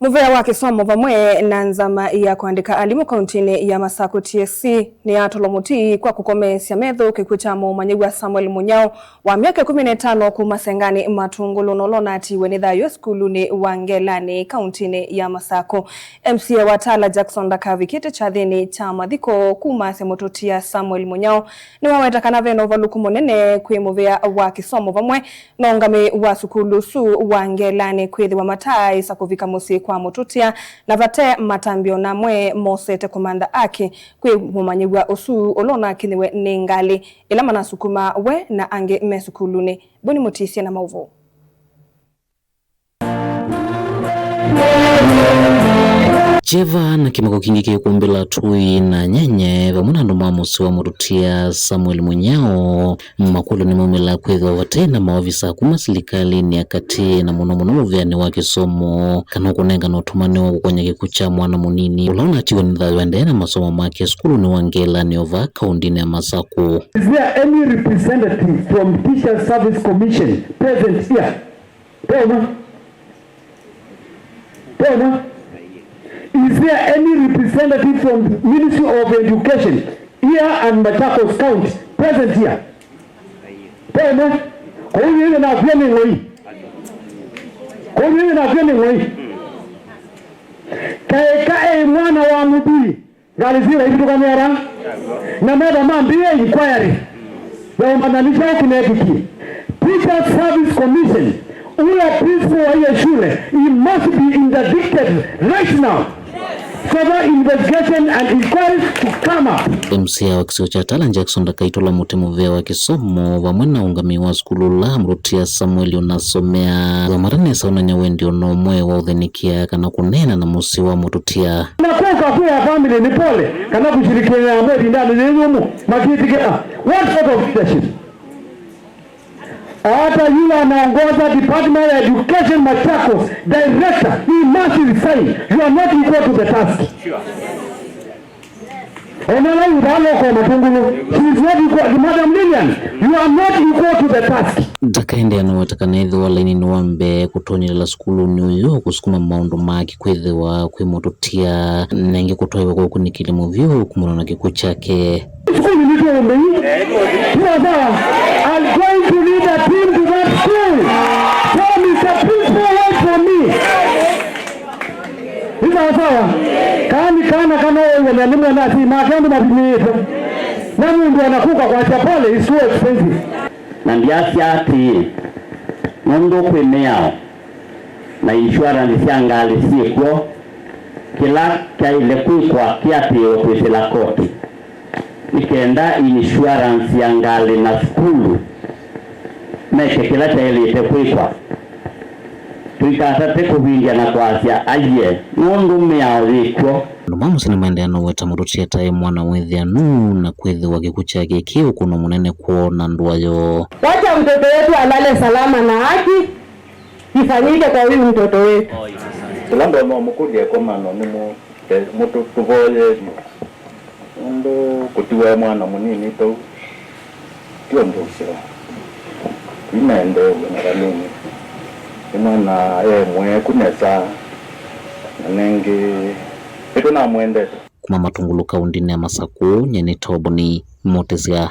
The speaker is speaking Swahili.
Muvea wa kisomo vamwe na nzama ya kuandika alimu kauntini ya Masako TSC ni atolomuti kwa kukomesya metho kikuchamo Manyegwa Samuel Munyao wa miaka 15 kumasengani matungulu nolona atiwe ni thayo skuluni Wangelani kauntini ya Masako. MCA Watala Jackson Dakavi kite chathini cha mathiko kumase mototia Samuel Munyao ni waweta kanaveno valuku monene kwe muvea wa kisomo vamwe na ungame wa sukulu su Wangelani kwethi wa matai sakovika musi kwa motutia na vate matambio na mwe mosete komanda aki kwe Manyegwa osu olona kiniwe nengali ila manasukuma we na ange mesukulune boni motisia na mauvo. Cheva na kimako kingi kikumbila tui na nyenye vamuna nduma musi wa morutia Samuel Munyao makulu ni mumila kweza watena maofisa kuma serikali ni akati na muno muvyani wa kisomo kana kunenga no tumani wa kwenye kikucha mwana munini ulaona atiwa ni thayo endena masomo make skulu ni Wangelani ova kauntini ya Masako. Is there any representative from Teacher Service Commission present here? Tena? Is there any representative from Ministry of Education here and Machakos County present here? Tena? Kwa hiyo na vyeni ngoi. Kae mwana wa mudui. Galizira hivi tukamera. Na mada mambie inquiry. Ya umananisha kinekiki. Teacher Service Commission. Ule principal wa hiyo shule, he must be interdicted right now. Further investigation and inquiries to come up. MCA wa kisio cha Tala Jackson Dakaitola mutemuvea wa kisomo vamwena ungami wa skulu la mrutia Samuel unasomea zamarane sauna nyawendi onomwe wa uthenikia kana kunena na musi wa mututia. Nakuka kuya family ni pole kana kushirikiana na mwezi ndani nyumu makitikea. What sort of leadership? Hata yule anaongoza Department of Education Machakos, Director, he must resign. You are not equal to the task. Sure. She is not equal. Madam Lillian, you are not equal to the task. Dakaende anawatakanedhi wala ini nuambe kutonyi la skulu ni uyo kusukuma maundu maki kweze wa kwe mototia nenge kutoiwa kwa kunikilimu vyo kumurana kiku chake. School is little me. I'm going to lead a team to that school. So Mr. Principal, wait for me. Kana wewe na elimu na si makandu mapimieto. Na mungu anakuka kwa chapole is so expensive. Na ndiasi ati ngondo kweneo na insurance yangali sikwo kila kaile kwa kiati ofisila koti nikenda insurance yangali na skulu meke kila chaile itekwikwa tuikata teko vingi na kwasia aje ngondo meao zikwo Numamu sini maendeano weta murutia tae mwana wethi anu na kwethi wa kikucha kekeo kuno munene kuona nduwayo. Wacha mtoto wetu alale salama na haki ifanyike kwa huyu mtoto wetu. Tulamba mukudi ya komano ni mutu tuvoye ndo kutiwa mwana munini to tiyo ndosira. Imeende na galini. Imana mwe kunesa nanenge ito na mwende kuma matungulu kauntini ya Masako nyene toboni motezia.